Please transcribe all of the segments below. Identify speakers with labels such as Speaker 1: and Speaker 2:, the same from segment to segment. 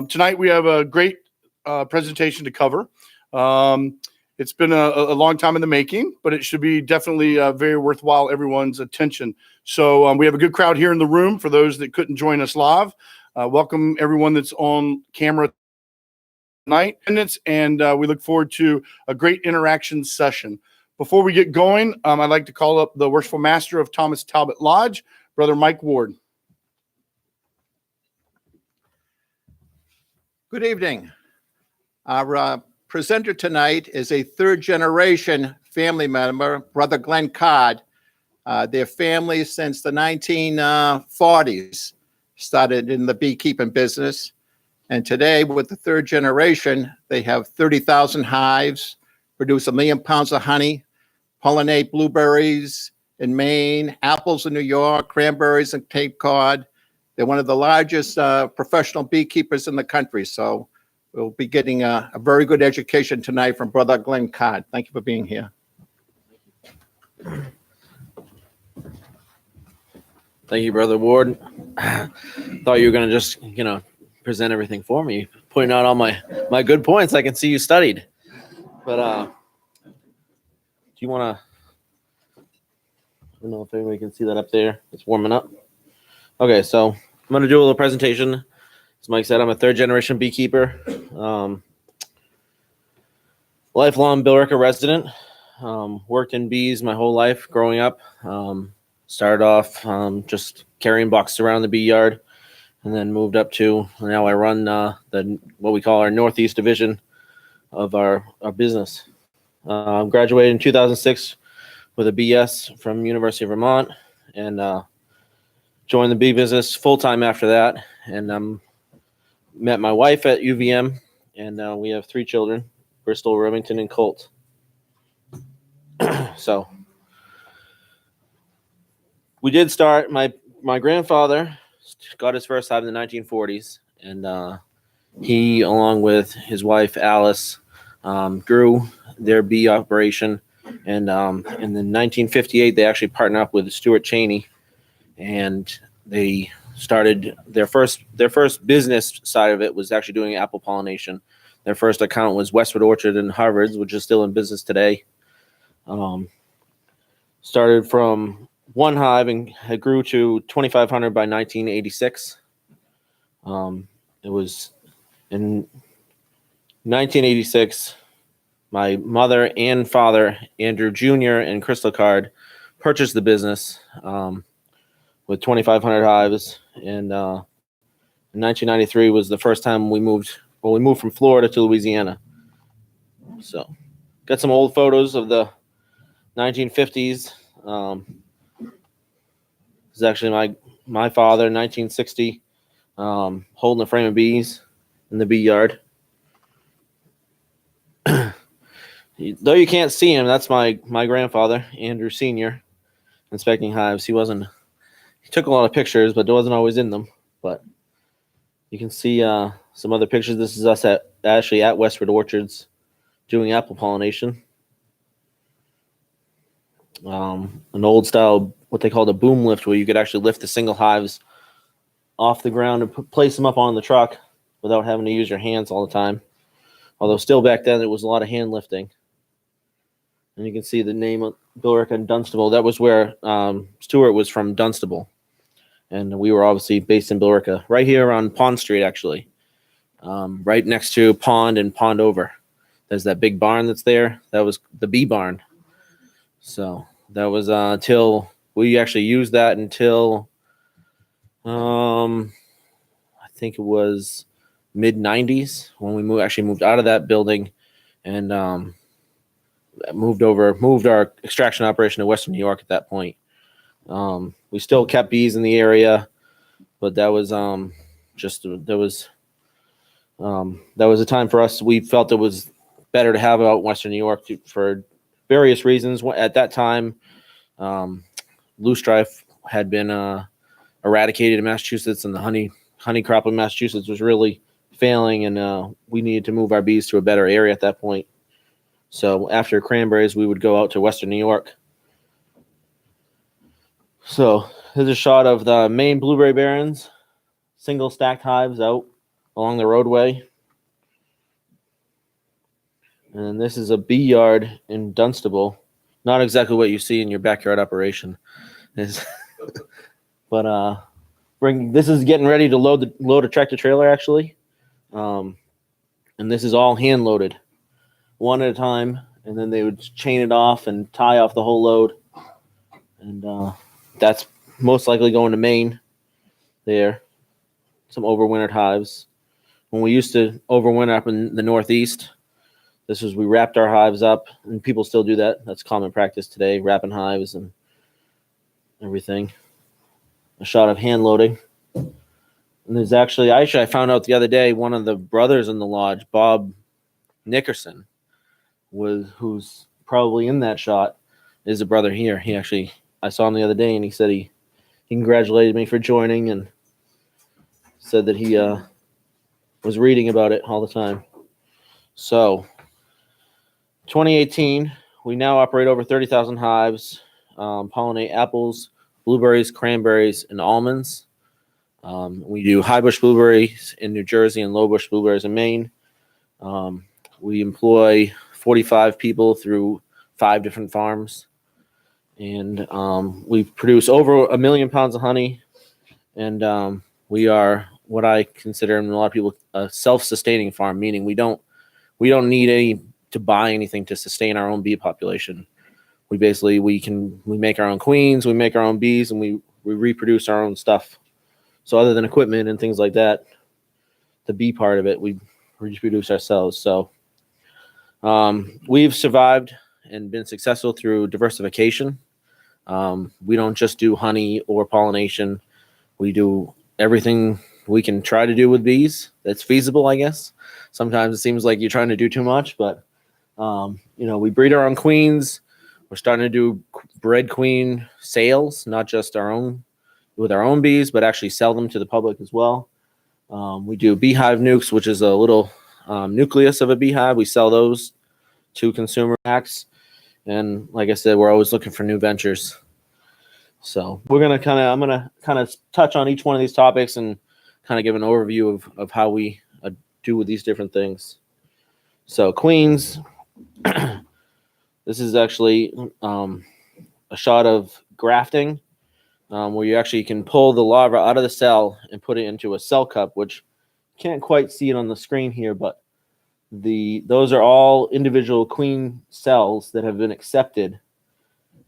Speaker 1: Tonight we have a great presentation to cover. It's been a long time in the making, but it should be definitely very worthwhile everyone's attention. So we have a good crowd here in the room for those that couldn't join us live. Welcome everyone that's on camera tonight, and we look forward to a great interaction session. Before we get going, I'd like to call up the Worshipful Master of Thomas Talbot Lodge, Brother Mike Ward.
Speaker 2: Good evening. Our presenter tonight is a third-generation family member, Brother Glenn Codd. Their family since the 1940s started in the beekeeping business. And today, with the third generation, they have 30,000 hives, produce 1 million pounds of honey, pollinate blueberries in Maine, apples in New York, cranberries in Cape Cod. They're one of the largest professional beekeepers in the country. So we'll be getting a very good education tonight from Brother Glenn Codd. Thank you for being here.
Speaker 3: Thank you, Brother Ward. Thought you were going to just, present everything for me, pointing out all my good points. I can see you studied. But do you want to, I don't know if anybody can see that up there. It's warming up. Okay, so I'm going to do a little presentation. As Mike said, I'm a third-generation beekeeper, lifelong Billerica resident. Worked in bees my whole life growing up. Started off just carrying boxes around the bee yard, and then moved up to now I run what we call our Northeast division of our business. Graduated in 2006 with a BS from University of Vermont, and joined the bee business full-time after that, and met my wife at UVM, and we have 3 children, Bristol, Remington, and Colt. So we did start, my grandfather got his first hive in the 1940s, and he, along with his wife, Alice, grew their bee operation, and in the 1958, they actually partnered up with Stuart Cheney, and they started their first business side of it was actually doing apple pollination. Their first account was Westwood Orchard in Harvard's, which is still in business today. Started from 1 hive and it grew to 2,500 by 1986. It was in 1986, my mother and father, Andrew Jr. and Crystal Card, purchased the business with 2,500 hives, and in 1993 was the first time we moved from Florida to Louisiana. So got some old photos of the 1950s. This is actually my father, 1960, holding a frame of bees in the bee yard. Though you can't see him, that's my grandfather, Andrew Sr., inspecting hives. He took a lot of pictures, but wasn't always in them. But you can see some other pictures. This is us at Westwood Orchards doing apple pollination. An old style, what they called a boom lift, where you could actually lift the single hives off the ground and place them up on the truck without having to use your hands all the time. Although still back then, it was a lot of hand lifting. And you can see the name of Billerica and Dunstable. That was where Stuart was from, Dunstable. And we were obviously based in Billerica, right here on Pond Street, actually. Right next to Pond and Pond Over. There's that big barn that's there. That was the bee barn. So that was until we actually used that until I think it was mid-90s when we moved out of that building and moved our extraction operation to Western New York at that point. We still kept bees in the area, but that was a time for us. We felt it was better to have out in Western New York for various reasons. At that time, loosestrife had been eradicated in Massachusetts, and the honey crop in Massachusetts was really failing, and we needed to move our bees to a better area at that point. So after cranberries, we would go out to Western New York. So here's a shot of the Maine blueberry barrens, single stacked hives out along the roadway. And this is a bee yard in Dunstable. Not exactly what you see in your backyard operation. But this is getting ready to load a tractor trailer, actually. And this is all hand loaded, one at a time, and then they would chain it off and tie off the whole load. And that's most likely going to Maine there. Some overwintered hives. When we used to overwinter up in the Northeast, we wrapped our hives up, and people still do that. That's common practice today, wrapping hives and everything. A shot of hand loading. And there's actually I found out the other day, one of the brothers in the lodge, Bob Nickerson, who's probably in that shot, is a brother here. I saw him the other day, and he said he congratulated me for joining and said that he was reading about it all the time. So 2018, we now operate over 30,000 hives, pollinate apples, blueberries, cranberries, and almonds. We do high bush blueberries in New Jersey and low bush blueberries in Maine. We employ 45 people through 5 different farms. And we produce over 1 million pounds of honey. And we are what I consider, and a lot of people, a self-sustaining farm, meaning we don't need to buy anything to sustain our own bee population. We make our own queens, we make our own bees, and we reproduce our own stuff. So other than equipment and things like that, the bee part of it, we reproduce ourselves. So we've survived and been successful through diversification. We don't just do honey or pollination. We do everything we can try to do with bees that's feasible, I guess. Sometimes it seems like you're trying to do too much, but we breed our own queens. We're starting to do bred queen sales, not just with our own bees, but actually sell them to the public as well. We do beehive nukes, which is a little nucleus of a beehive. We sell those to consumer packs. And like I said, we're always looking for new ventures. So I'm going to touch on each one of these topics and kind of give an overview of how we do with these different things. So queens, this is actually a shot of grafting, where you actually can pull the larva out of the cell and put it into a cell cup, which you can't quite see it on the screen here, but those are all individual queen cells that have been accepted,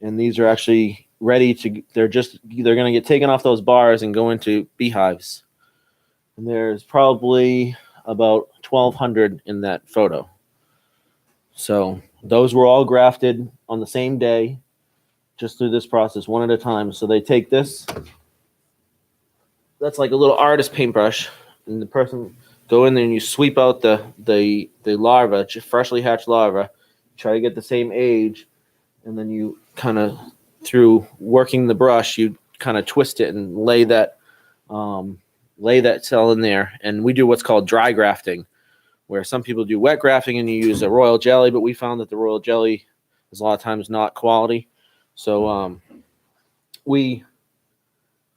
Speaker 3: and these are actually ready to. They're going to get taken off those bars and go into beehives. And there's probably about 1,200 in that photo. So those were all grafted on the same day, just through this process, one at a time. So they take this. That's like a little artist paintbrush, and the person go in there and you sweep out the larva, freshly hatched larva, try to get the same age, and then you kind of, through working the brush, you kind of twist it and lay that cell in there. And we do what's called dry grafting, where some people do wet grafting and you use a royal jelly, but we found that the royal jelly is a lot of times not quality. So we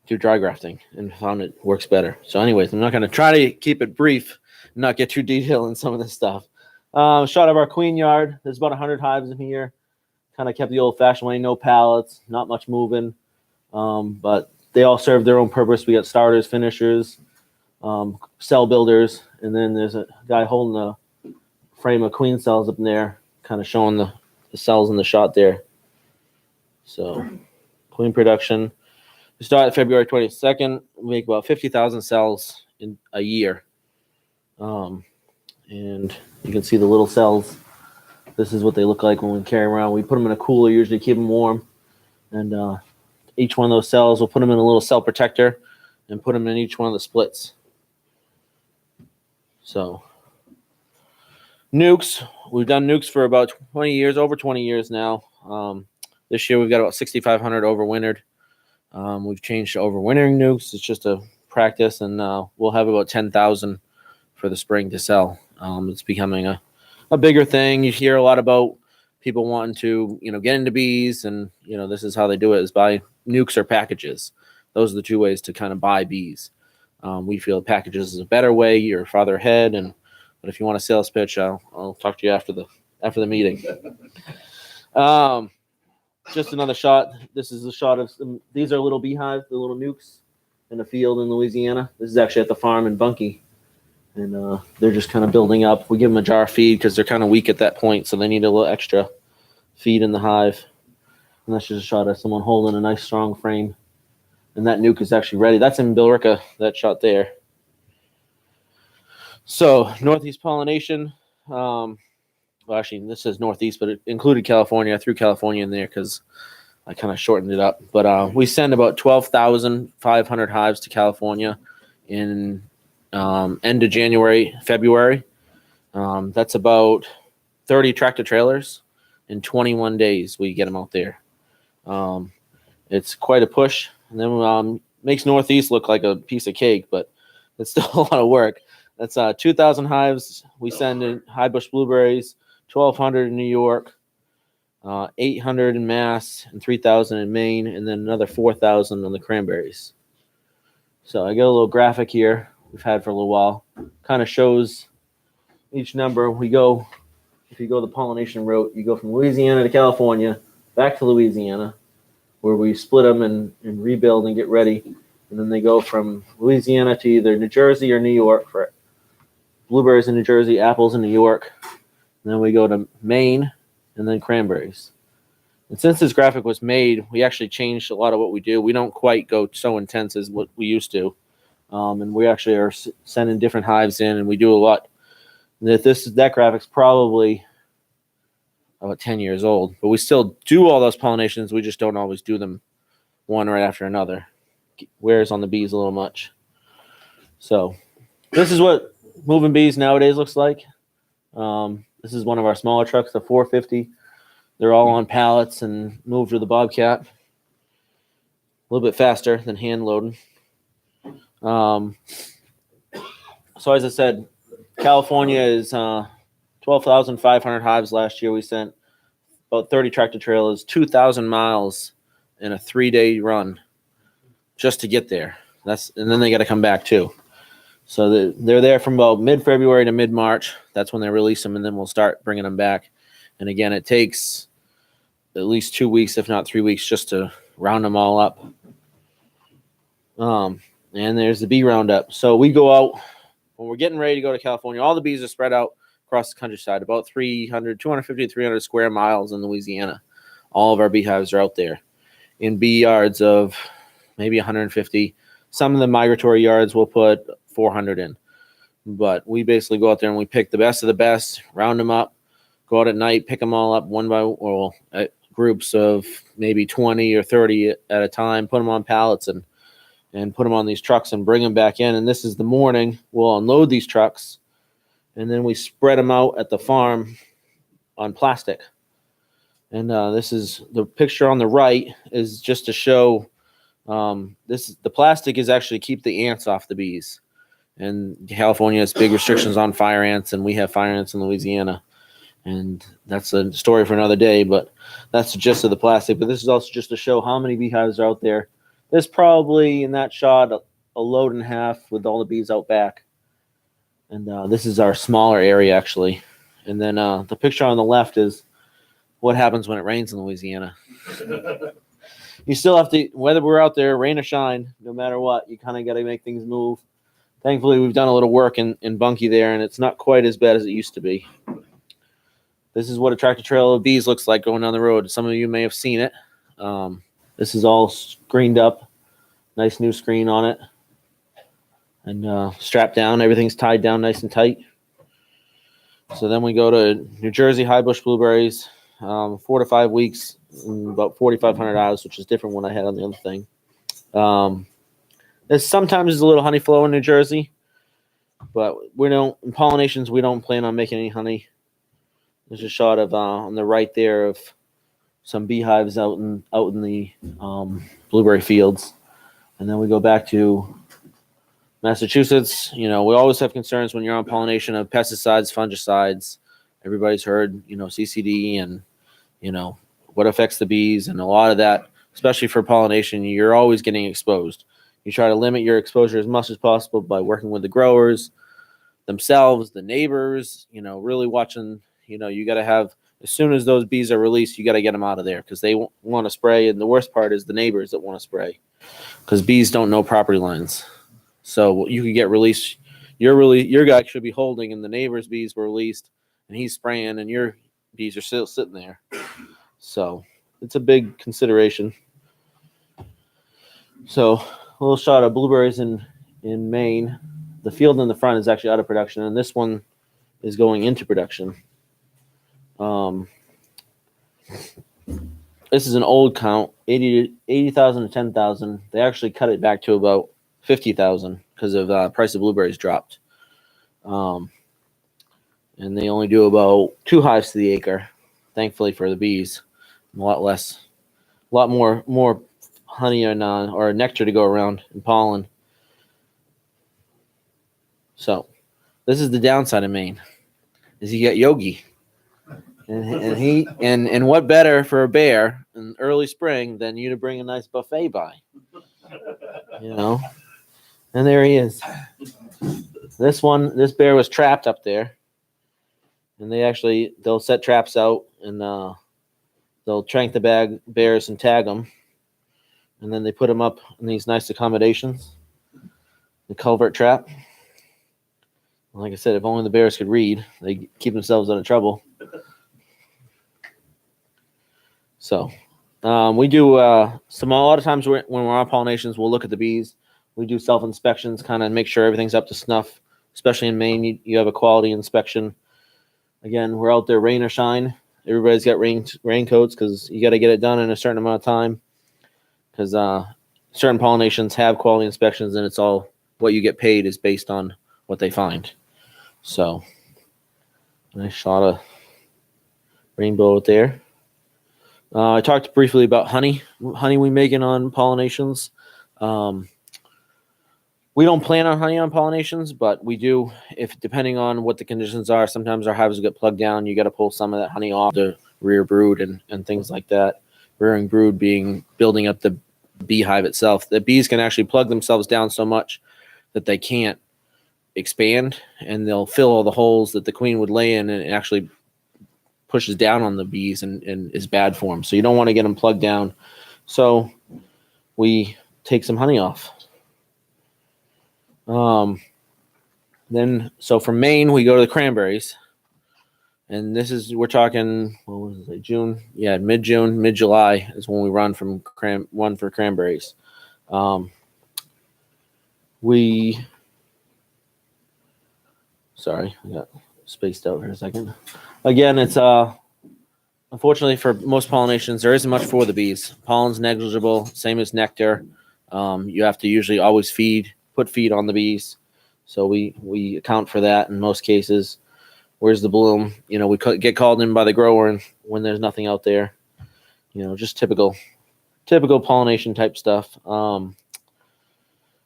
Speaker 3: do dry grafting and found it works better. So anyways, I'm not going to try to keep it brief, not get too detailed in some of this stuff. Shot of our queen yard. There's about 100 hives in here. Kind of kept the old-fashioned way, no pallets, not much moving. But they all serve their own purpose. We got starters, finishers, cell builders, and then there's a guy holding a frame of queen cells up in there, kind of showing the cells in the shot there. So queen production. We start February 22nd. We make about 50,000 cells in a year. And you can see the little cells. This is what they look like when we carry them around. We put them in a cooler, usually keep them warm. And each one of those cells, we'll put them in a little cell protector and put them in each one of the splits. So nukes, we've done nukes for about 20 years, over 20 years now. This year we've got about 6,500 overwintered. We've changed to overwintering nukes. It's just a practice, and we'll have about 10,000 for the spring to sell. It's becoming a bigger thing. You hear a lot about people wanting to, get into bees, and, this is how they do it, is buy nukes or packages. Those are the two ways to kind of buy bees. We feel packages is a better way. You're farther ahead, but if you want a sales pitch, I'll talk to you after the meeting. Just another shot. This is a shot of these are little beehives, the little nukes in a field in Louisiana. This is actually at the farm in Bunkie, and they're just kind of building up. We give them a jar of feed because they're kind of weak at that point, so they need a little extra feed in the hive. And that's just a shot of someone holding a nice strong frame. And that nuke is actually ready. That's in Billerica, that shot there. So northeast pollination. Well, actually, this says northeast, but it included California. I threw California in there because I kind of shortened it up. But we send about 12,500 hives to California in end of January, February. That's about 30 tractor trailers. In 21 days, we get them out there. It's quite a push. And then makes Northeast look like a piece of cake, but it's still a lot of work. That's 2,000 hives. We send in high bush blueberries, 1,200 in New York, 800 in Mass, and 3,000 in Maine, and then another 4,000 on the cranberries. So I got a little graphic here we've had for a little while. Kind of shows each number. If you go the pollination route, you go from Louisiana to California, back to Louisiana, where we split them and rebuild and get ready. And then they go from Louisiana to either New Jersey or New York for blueberries in New Jersey, apples in New York. And then we go to Maine and then cranberries. And since this graphic was made, we actually changed a lot of what we do. We don't quite go so intense as what we used to. And we actually are sending different hives in, and we do a lot. That graphic's probably about 10 years old, but we still do all those pollinations. We just don't always do them one right after another. Wears on the bees a little much. So this is what moving bees nowadays looks like. This is one of our smaller trucks, the 450. They're all on pallets and moved with the Bobcat. A little bit faster than hand loading. So as I said, California is 12,500 hives last year. We sent about 30 tractor trailers, 2,000 miles in a 3-day run just to get there. And then they got to come back too. So they're there from about mid-February to mid-March. That's when they release them, and then we'll start bringing them back. And again, it takes at least 2 weeks, if not 3 weeks, just to round them all up. And there's the bee roundup. So we go out when we're getting ready to go to California. All the bees are spread out across the countryside, about 250 to 300 square miles in Louisiana. All of our beehives are out there in bee yards of maybe 150. Some of the migratory yards we'll put 400 in. But we basically go out there and we pick the best of the best, round them up, go out at night, pick them all up groups of maybe 20 or 30 at a time, put them on pallets and put them on these trucks and bring them back in. And this is the morning. We'll unload these trucks, and then we spread them out at the farm on plastic. And this is the picture on the right is just to show the plastic is actually keep the ants off the bees. And California has big restrictions on fire ants, and we have fire ants in Louisiana. And that's a story for another day, but that's the gist of the plastic. But this is also just to show how many beehives are out there. There's probably in that shot a load and a half with all the bees out back. And this is our smaller area, actually. And then the picture on the left is what happens when it rains in Louisiana. You still have to, whether we're out there, rain or shine, no matter what, you kind of got to make things move. Thankfully, we've done a little work in Bunkie there, and it's not quite as bad as it used to be. This is what a tractor trailer of bees looks like going down the road. Some of you may have seen it. This is all screened up. Nice new screen on it. And strapped down. Everything's tied down nice and tight. So then we go to New Jersey high bush blueberries. 4 to 5 weeks, about 4,500 hours, which is different than what I had on the other thing. There's sometimes a little honey flow in New Jersey, but in pollinations, we don't plan on making any honey. There's a shot of on the right there of some beehives out in the blueberry fields. And then we go back to Massachusetts. We always have concerns when you're on pollination of pesticides, fungicides. Everybody's heard, CCD and, what affects the bees, and a lot of that, especially for pollination, you're always getting exposed. You try to limit your exposure as much as possible by working with the growers themselves, the neighbors, really watching, you got to have, as soon as those bees are released, you got to get them out of there because they want to spray. And the worst part is the neighbors that want to spray because bees don't know property lines. So you could get released. Your guy should be holding and the neighbor's bees were released and he's spraying and your bees are still sitting there. So it's a big consideration. So a little shot of blueberries in Maine. The field in the front is actually out of production, and this one is going into production. This is an old count, 80,000 to 10,000. They actually cut it back to about 50,000 because of price of blueberries dropped. And they only do about 2 hives to the acre, thankfully for the bees. A lot more honey or nectar to go around and pollen. So this is the downside of Maine, is you get Yogi. And what better for a bear in early spring than you to bring a nice buffet by, And there he is. This bear was trapped up there, and they'll set traps out and they'll trank the bears and tag them, and then they put them up in these nice accommodations, the culvert trap. Like I said, if only the bears could read, they keep themselves out of trouble. So we do a lot of times when we're on pollinations, we'll look at the bees. We do self-inspections, kind of make sure everything's up to snuff, especially in Maine. You have a quality inspection. Again, we're out there rain or shine. Everybody's got raincoats because you got to get it done in a certain amount of time because certain pollinations have quality inspections, and it's all what you get paid is based on what they find. So nice shot of rainbow out there. I talked briefly about honey we making on pollinations. We don't plan on honey on pollinations, but we do, if depending on what the conditions are. Sometimes our hives will get plugged down. You got to pull some of that honey off to rear brood and things like that. Rearing brood being building up the beehive itself. The bees can actually plug themselves down so much that they can't expand, and they'll fill all the holes that the queen would lay in, and it actually pushes down on the bees and is bad for them. So you don't want to get them plugged down. So we take some honey off. So from Maine, we go to the cranberries. And we're talking, what was it, June? Yeah, mid-June, mid-July is when we run for cranberries. Sorry, I got spaced out for a second. Again, it's unfortunately for most pollinations, there isn't much for the bees. Pollen's negligible, same as nectar. You have to usually always put feed on the bees. So we account for that in most cases. Where's the bloom? We get called in by the grower when there's nothing out there. Just typical pollination type stuff.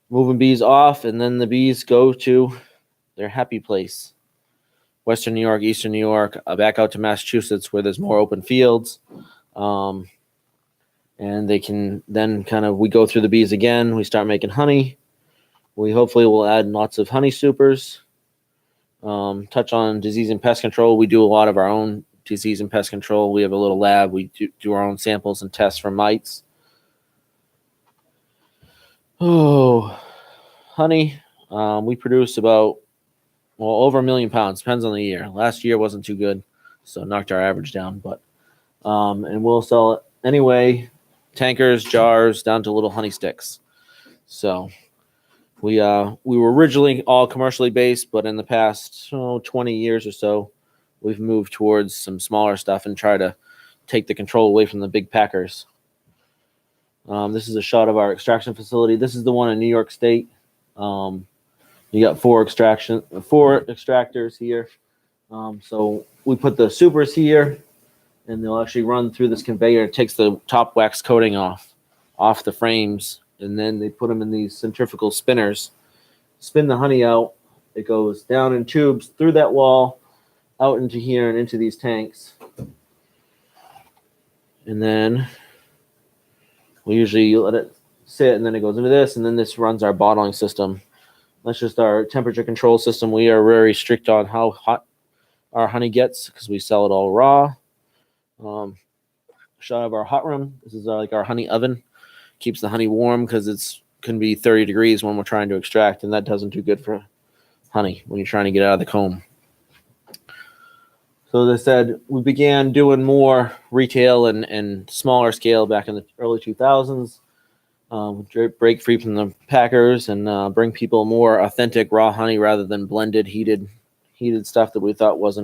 Speaker 3: Moving bees off, and then the bees go to their happy place. Western New York, Eastern New York, back out to Massachusetts where there's more open fields. And they can then we go through the bees again. We start making honey. We hopefully will add lots of honey supers. Touch on disease and pest control. We do a lot of our own disease and pest control. We have a little lab. We do our own samples and tests for mites. Honey. We produce about over 1 million pounds. Depends on the year. Last year wasn't too good, so knocked our average down. But and we'll sell it anyway. Tankers, jars, down to little honey sticks. So we were originally all commercially based, but in the past 20 years or so, we've moved towards some smaller stuff and try to take the control away from the big packers. This is a shot of our extraction facility. This is the one in New York State. You got 4 extractors here. So we put the supers here, and they'll actually run through this conveyor. It takes the top wax coating off the frames, and then they put them in these centrifugal spinners, spin the honey out. It goes down in tubes through that wall, out into here and into these tanks. And then we usually let it sit, and then it goes into this, and then this runs our bottling system. That's just our temperature control system. We are very strict on how hot our honey gets because we sell it all raw. Shot of our hot room. This is like our honey oven. Keeps the honey warm because it's can be 30 degrees when we're trying to extract, and that doesn't do good for honey when you're trying to get out of the comb. So as I said, we began doing more retail and smaller scale back in the early 2000s. Break free from the packers and bring people more authentic raw honey rather than blended, heated stuff that we thought was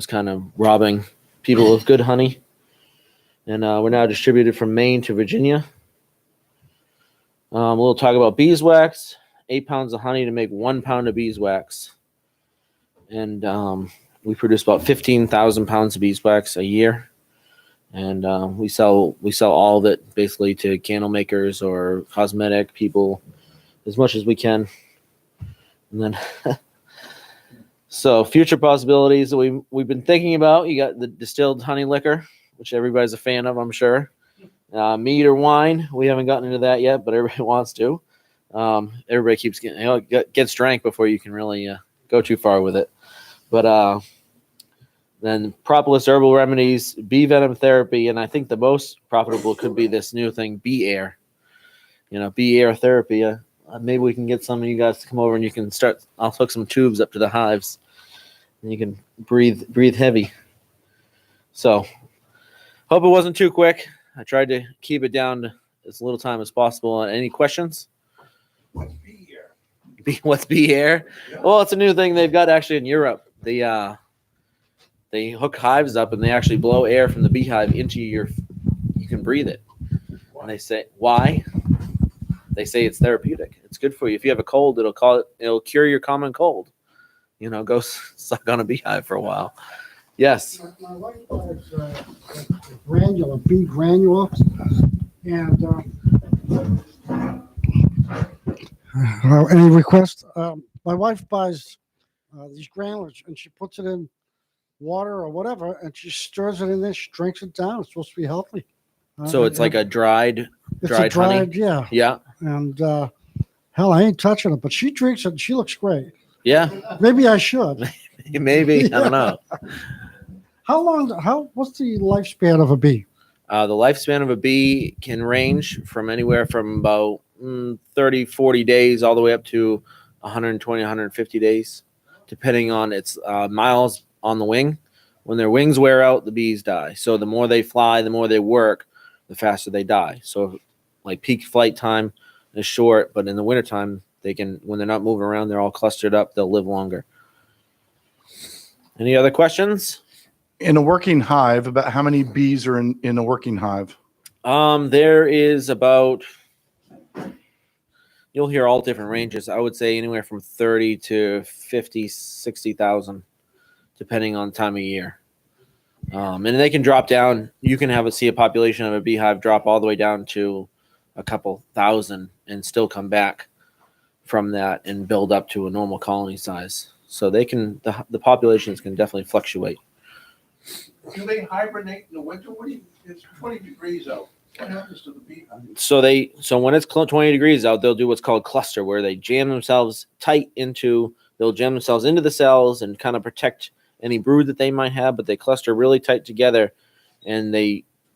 Speaker 3: kind of robbing people of good honey. And we're now distributed from Maine to Virginia. We'll talk about beeswax. 8 pounds of honey to make 1 pound of beeswax. And we produce about 15,000 pounds of beeswax a year. And we sell all of it basically to candle makers or cosmetic people as much as we can. And then so future possibilities that we've been thinking about. You got the distilled honey liquor, which everybody's a fan of, I'm sure. Mead or wine, we haven't gotten into that yet, but everybody wants to. Everybody keeps getting gets drank before you can really go too far with it. But then propolis herbal remedies, bee venom therapy, and I think the most profitable could be this new thing, bee air. Bee air therapy. Maybe we can get some of you guys to come over and you can start. I'll hook some tubes up to the hives, and you can breathe heavy. So, hope it wasn't too quick. I tried to keep it down to as little time as possible. Any questions?
Speaker 4: What's bee air?
Speaker 3: What's bee air?
Speaker 4: Yeah.
Speaker 3: Well, it's a new thing they've got actually in Europe. They hook hives up and they actually blow air from the beehive into you can breathe it. And they say, why? They say it's therapeutic. It's good for you. If you have a cold, it'll cure your common cold. Go suck on a beehive for a while. Yes.
Speaker 5: My wife buys granule, bee granule, and any request? My wife buys these granules, and she puts it in water or whatever, and she stirs it in there. She drinks it down. It's supposed to be healthy.
Speaker 3: So it's like a dried honey?
Speaker 5: Yeah.
Speaker 3: Yeah.
Speaker 5: And hell, I ain't touching it, but she drinks it, and she looks great.
Speaker 3: Yeah.
Speaker 5: Maybe I should.
Speaker 3: Maybe. Yeah. I don't know.
Speaker 5: What's the lifespan of a bee?
Speaker 3: The lifespan of a bee can range from anywhere from about 30, 40 days all the way up to 120, 150 days, depending on its miles on the wing. When their wings wear out, the bees die. So the more they fly, the more they work, the faster they die. So like peak flight time is short, but in the wintertime, when they're not moving around, they're all clustered up, they'll live longer. Any other questions?
Speaker 1: In a working hive, about how many bees are in a working hive?
Speaker 3: There is about, you'll hear all different ranges. I would say anywhere from 30 to 50, 60,000, depending on time of year. And they can drop down. You can see a population of a beehive drop all the way down to a couple thousand and still come back from that and build up to a normal colony size. So the populations can definitely fluctuate.
Speaker 4: Do they hibernate in the winter? It's 20 degrees out. What happens to the beehive?
Speaker 3: So when it's 20 degrees out, they'll do what's called cluster, where they jam themselves into the cells and kind of protect any brood that they might have, but they cluster really tight together, and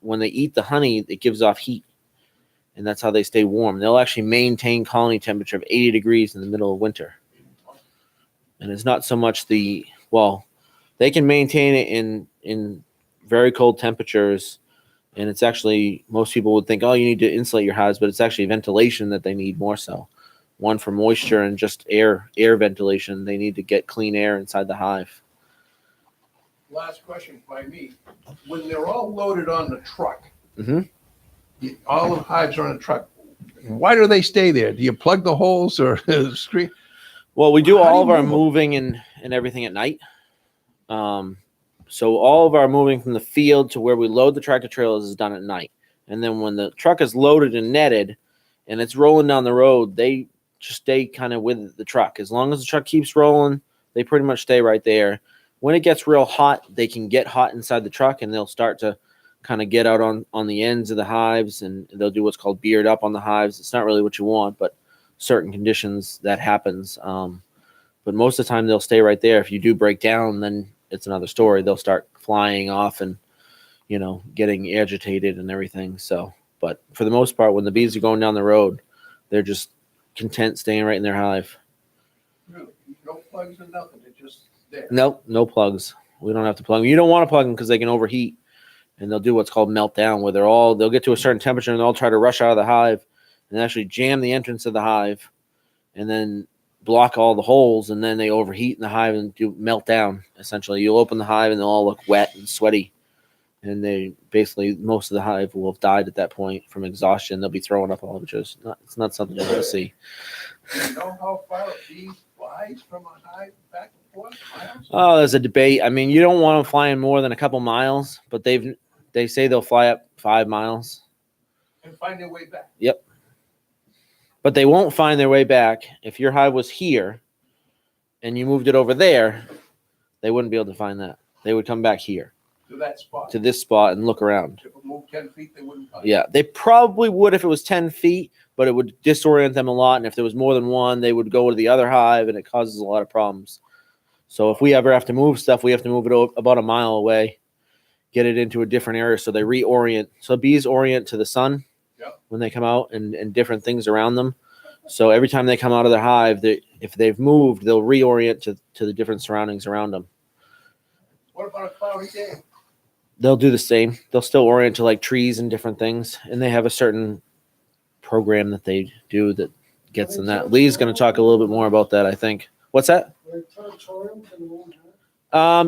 Speaker 3: when they eat the honey, it gives off heat, and that's how they stay warm. They'll actually maintain colony temperature of 80 degrees in the middle of winter. And it's not so much they can maintain it in very cold temperatures, and it's actually, most people would think, oh, you need to insulate your hives, but it's actually ventilation that they need more so. One for moisture and just air ventilation. They need to get clean air inside the hive.
Speaker 4: Last question by me. When they're all loaded on the truck,
Speaker 2: all the hives are on a truck. Why do they stay there? Do you plug the holes or screen?
Speaker 3: Well, we do
Speaker 2: How do
Speaker 3: all
Speaker 2: you
Speaker 3: of our
Speaker 2: move 'em?
Speaker 3: moving and everything at night. So all of our moving from the field to where we load the tractor trailers is done at night. And then when the truck is loaded and netted and it's rolling down the road, they just stay kind of with the truck. As long as the truck keeps rolling, they pretty much stay right there. When it gets real hot, they can get hot inside the truck and they'll start to kind of get out on the ends of the hives, and they'll do what's called beard up on the hives. It's not really what you want, but certain conditions that happens. But most of the time they'll stay right there. If you do break down, then it's another story. They'll start flying off and, getting agitated and everything. So, but for the most part, when the bees are going down the road, they're just content staying right in their hive.
Speaker 4: Really, no plugs or nothing, they're just there.
Speaker 3: Nope, no plugs. We don't have to plug them. You don't want to plug them because they can overheat, and they'll do what's called meltdown, where they'll get to a certain temperature and they'll try to rush out of the hive and actually jam the entrance of the hive, and then block all the holes, and then they overheat in the hive and do melt down. Essentially, you'll open the hive and they'll all look wet and sweaty, and they basically most of the hive will have died at that point from exhaustion. They'll be throwing up all of it. It's not something you want to see.
Speaker 4: Do you know how far a bee flies from a hive back and forth? Miles?
Speaker 3: Oh, there's a debate. I mean, you don't want them flying more than a couple miles, but they say they'll fly up 5 miles.
Speaker 4: And find their way back.
Speaker 3: Yep. But they won't find their way back. If your hive was here and you moved it over there, they wouldn't be able to find that. They would come back here
Speaker 4: To that spot.
Speaker 3: to this spot and look around.
Speaker 4: If it moved 10 feet, they wouldn't find
Speaker 3: Yeah, they probably would if it was 10 feet, but it would disorient them a lot. And if there was more than one, they would go to the other hive, and it causes a lot of problems. So if we ever have to move stuff, we have to move it about a mile away, get it into a different area so they reorient. So bees orient to the sun when they come out and different things around them. So every time they come out of their hive, if they've moved, they'll reorient to the different surroundings around them.
Speaker 4: What about a cloudy day?
Speaker 3: They'll do the same. They'll still orient to like trees and different things. And they have a certain program that they do that gets them that. Lee's going to talk a little bit more about that, I think. What's that?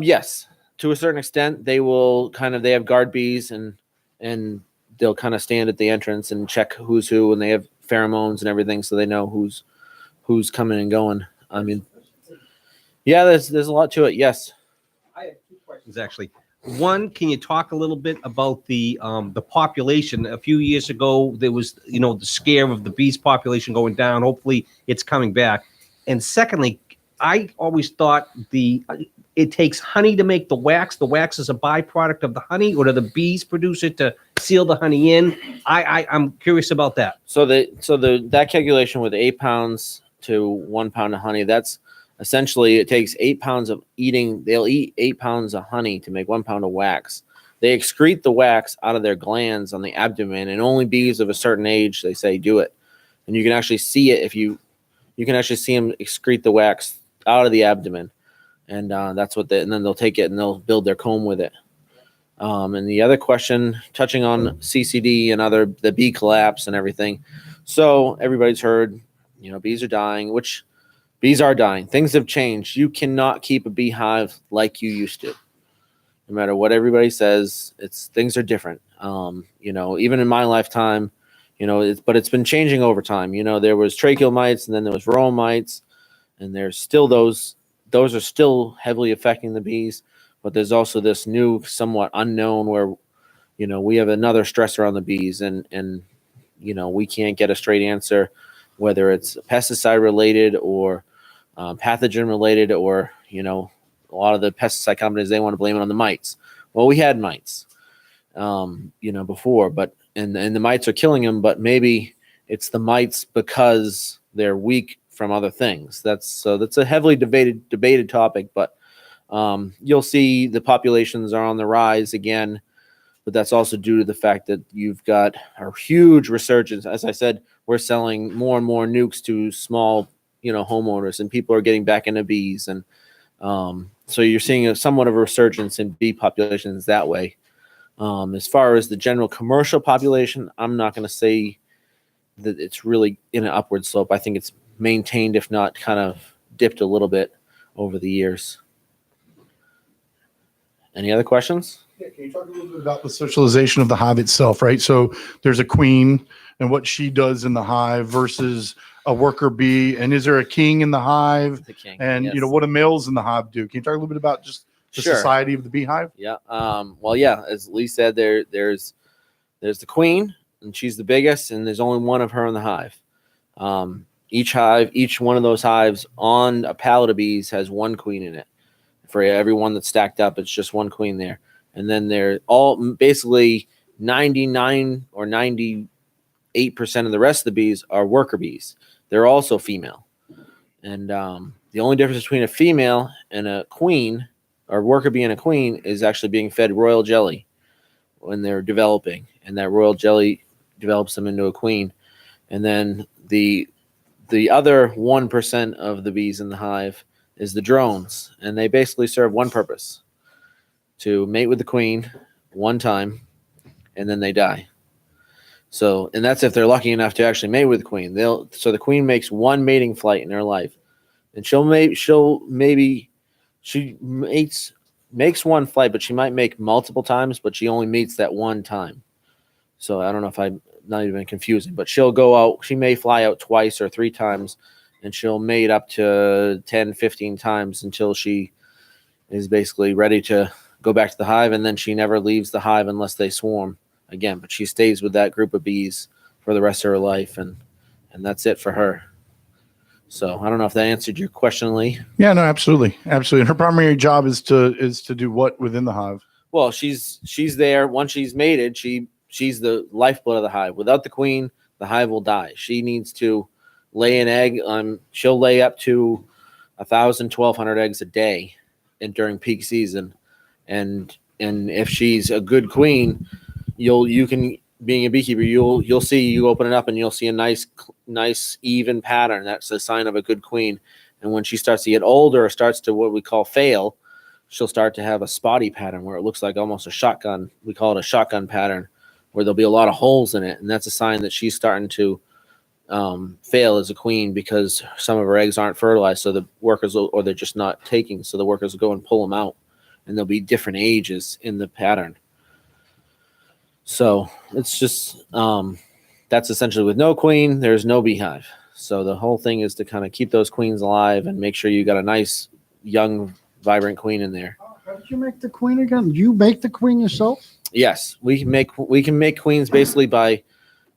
Speaker 3: Yes, to a certain extent. They will they have guard bees, and they'll kind of stand at the entrance and check who's who, and they have pheromones and everything, so they know who's coming and going. I mean, yeah, there's a lot to it. Yes.
Speaker 6: I have 2 questions actually. One, can you talk a little bit about the population? A few years ago, there was the scare of the bees population going down. Hopefully, it's coming back. And secondly, I always thought it takes honey to make the wax. The wax is a byproduct of the honey, or do the bees produce it to seal the honey in? I'm curious about that.
Speaker 3: So that calculation with 8 pounds to 1 pound of honey, that's essentially it takes 8 pounds of eating. They'll eat 8 pounds of honey to make 1 pound of wax. They excrete the wax out of their glands on the abdomen, and only bees of a certain age, they say, do it. And you can actually see it if you can actually see them excrete the wax out of the abdomen, and that's what and then they'll take it and they'll build their comb with it. And the other question, touching on CCD and the bee collapse and everything. So everybody's heard, bees are dying, which bees are dying. Things have changed. You cannot keep a beehive like you used to. No matter what everybody says, things are different. Even in my lifetime, but it's been changing over time. There was tracheal mites, and then there was varroa mites, and there's still those are still heavily affecting the bees. But there's also this new, somewhat unknown, where we have another stressor on the bees, and we can't get a straight answer whether it's pesticide related or pathogen related, or a lot of the pesticide companies, they want to blame it on the mites. Well, we had mites before, but and the mites are killing them, but maybe it's the mites because they're weak from other things. That's a heavily debated topic, but you'll see the populations are on the rise again, but that's also due to the fact that you've got a huge resurgence. As I said, we're selling more and more nukes to small, homeowners, and people are getting back into bees. And so you're seeing somewhat of a resurgence in bee populations that way. As far as the general commercial population, I'm not going to say that it's really in an upward slope. I think it's maintained, if not kind of dipped a little bit over the years. Any other questions?
Speaker 1: Yeah, can you talk a little bit about the socialization of the hive itself, right? So there's a queen and what she does in the hive versus a worker bee. And is there a king in the hive?
Speaker 3: The king.
Speaker 1: And,
Speaker 3: Yes.
Speaker 1: what do males in the hive do? Can you talk a little bit about just the
Speaker 3: Sure.
Speaker 1: society of the beehive?
Speaker 3: Yeah. Well, yeah, as Lee said, there's the queen, and she's the biggest, and there's only one of her in the hive. Each one of those hives on a pallet of bees has one queen in it. For every one that's stacked up, it's just one queen there. And then they're all basically 99 or 98% of the rest of the bees are worker bees. They're also female. And the only difference between a female and a queen, or worker bee and a queen, is actually being fed royal jelly when they're developing. And that royal jelly develops them into a queen. And then the other 1% of the bees in the hive is the drones. And they basically serve one purpose: to mate with the queen one time, and then they die. So, and that's if they're lucky enough to actually mate with the queen. So the queen makes one mating flight in her life, and she makes one flight, but she might make multiple times, but she only mates that one time. So I don't know if I'm not even confusing, but she'll go out. She may fly out twice or 3 times, and she'll mate up to 10, 15 times until she is basically ready to go back to the hive, and then she never leaves the hive unless they swarm again. But she stays with that group of bees for the rest of her life, and that's it for her. So I don't know if that answered your question, Lee.
Speaker 1: Yeah, no, absolutely. Absolutely. And her primary job is to do what within the hive?
Speaker 3: Well, she's there. Once she's mated, she's the lifeblood of the hive. Without the queen, the hive will die. She needs to lay an egg. She'll lay up to 1,000, 1,200 eggs a day, and during peak season. And if she's a good queen, you can, being a beekeeper, you'll see, you open it up and you'll see a nice even pattern. That's a sign of a good queen. And when she starts to get older, or starts to what we call fail, she'll start to have a spotty pattern where it looks like almost a shotgun. We call it a shotgun pattern, where there'll be a lot of holes in it. And that's a sign that she's starting to fail as a queen, because some of her eggs aren't fertilized. So the workers or they're just not taking. So the workers will go and pull them out, and there'll be different ages in the pattern. So it's just, that's essentially, with no queen, there's no beehive. So the whole thing is to kind of keep those queens alive and make sure you got a nice, young, vibrant queen in there.
Speaker 5: How did you make the queen again? You make the queen yourself?
Speaker 3: Yes, we can make queens basically by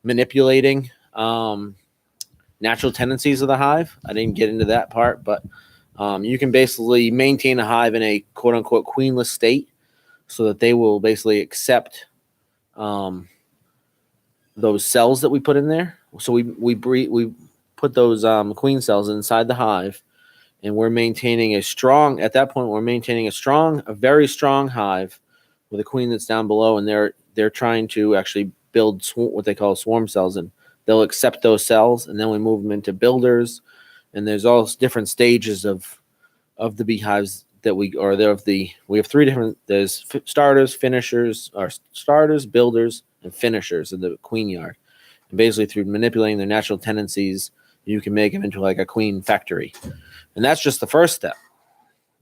Speaker 3: manipulating natural tendencies of the hive. I didn't get into that part, but you can basically maintain a hive in a quote unquote queenless state, so that they will basically accept those cells that we put in there. So we put those queen cells inside the hive, and we're maintaining a very strong hive with a queen that's down below, and they're trying to actually build what they call swarm cells, and they'll accept those cells, and then we move them into builders. And there's all different stages of the beehives that we have 3 different, there's starters, finishers, or starters, builders, and finishers in the queen yard. And basically through manipulating their natural tendencies, you can make them into like a queen factory. And that's just the first step.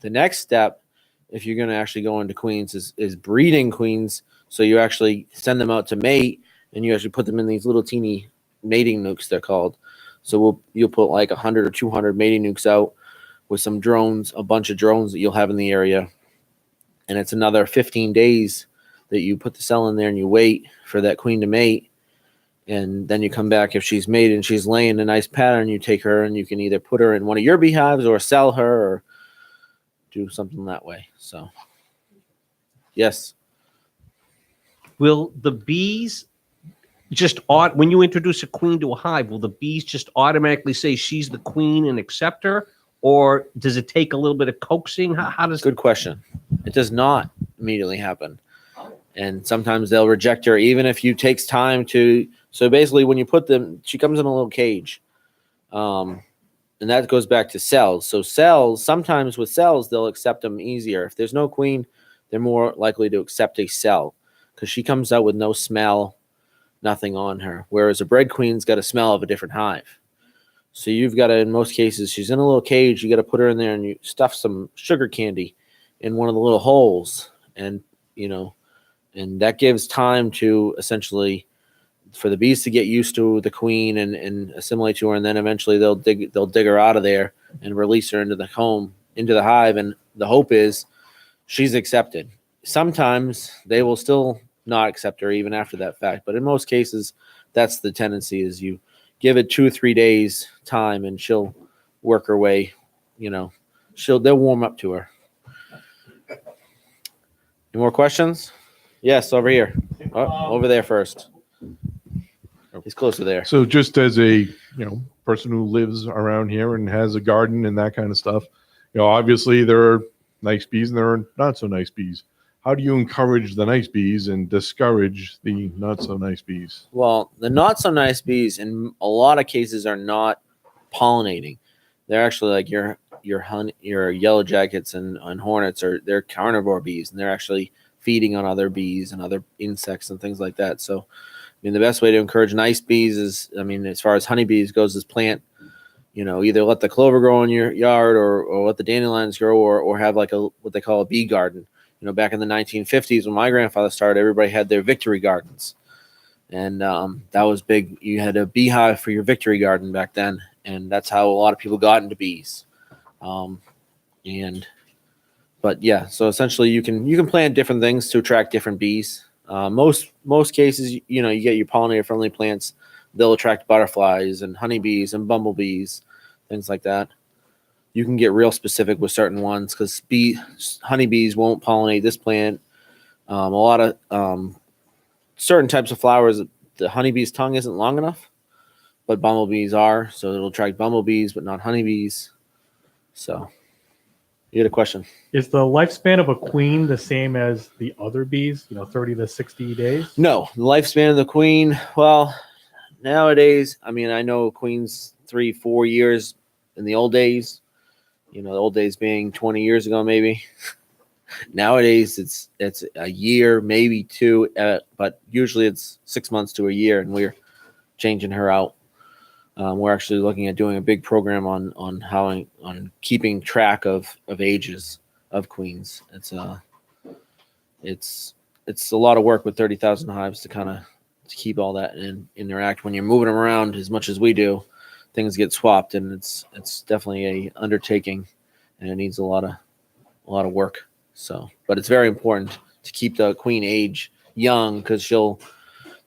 Speaker 3: The next step, if you're going to actually go into queens, is breeding queens. So you actually send them out to mate, and you actually put them in these little teeny mating nukes, they're called. So you'll put like 100 or 200 mating nukes out with some drones, a bunch of drones that you'll have in the area. And it's another 15 days that you put the cell in there, and you wait for that queen to mate. And then you come back. If she's mated and she's laying a nice pattern, you take her, and you can either put her in one of your beehives or sell her or do something that way. So, yes.
Speaker 6: Will the bees when you introduce a queen to a hive, will the bees just automatically say she's the queen and accept her? Or does it take a little bit of coaxing? How does...
Speaker 3: Good question. It does not immediately happen. And sometimes they'll reject her, even if you takes time to. So basically, when you put them, she comes in a little cage. And that goes back to cells. So sometimes with cells, they'll accept them easier. If there's no queen, they're more likely to accept a cell, because she comes out with no smell, nothing on her. Whereas a bred queen's got a smell of a different hive. So you've got to, in most cases, she's in a little cage. You got to put her in there, and you stuff some sugar candy in one of the little holes. And, and that gives time to essentially for the bees to get used to the queen and assimilate to her. And then eventually they'll dig her out of there and release her into the home, into the hive. And the hope is she's accepted. Sometimes they will still not accept her even after that fact. But in most cases, that's the tendency, is you give it 2 or 3 days time, and she'll work her way, they'll warm up to her. Any more questions? Yes, over here. Over there first. He's closer there.
Speaker 7: So just as a, person who lives around here and has a garden and that kind of stuff, obviously there are nice bees and there are not so nice bees. How do you encourage the nice bees and discourage the not so nice bees?
Speaker 3: Well, the not so nice bees in a lot of cases are not pollinating. They're actually like your honey, your yellow jackets and hornets, or they're carnivore bees, and they're actually feeding on other bees and other insects and things like that. So, the best way to encourage nice bees is, as far as honeybees goes, is plant, either let the clover grow in your yard or let the dandelions grow or have like what they call a bee garden. Back in the 1950s when my grandfather started, everybody had their victory gardens. And that was big. You had a beehive for your victory garden back then. And that's how a lot of people got into bees. But yeah, so essentially you can plant different things to attract different bees. Most cases, you get your pollinator friendly plants. They'll attract butterflies and honeybees and bumblebees, things like that. You can get real specific with certain ones because honeybees won't pollinate this plant. A lot of certain types of flowers, the honeybee's tongue isn't long enough, but bumblebees are, so it'll attract bumblebees, but not honeybees. So, you had a question.
Speaker 8: Is the lifespan of a queen the same as the other bees? 30 to 60 days?
Speaker 3: No, the lifespan of the queen. Well, nowadays, I know queens 3-4 years in the old days. The old days being 20 years ago, maybe. Nowadays, it's a year, maybe 2, but usually it's 6 months to a year, and we're changing her out. We're actually looking at doing a big program on keeping track of ages of queens. It's a lot of work with 30,000 hives to keep all that and interact. When you're moving them around as much as we do, things get swapped, and it's definitely a undertaking, and it needs a lot of work. So, but it's very important to keep the queen age young because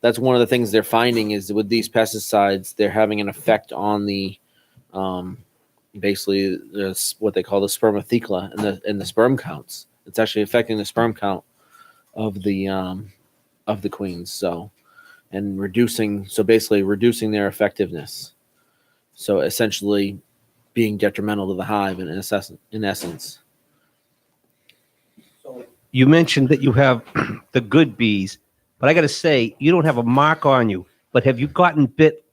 Speaker 3: that's one of the things they're finding is with these pesticides, they're having an effect on the basically what they call the spermatheca and the sperm counts. It's actually affecting the sperm count of the queens. So, and reducing their effectiveness. So essentially being detrimental to the hive in essence.
Speaker 6: You mentioned that you have the good bees, but I got to say, you don't have a mark on you. But have you gotten bit,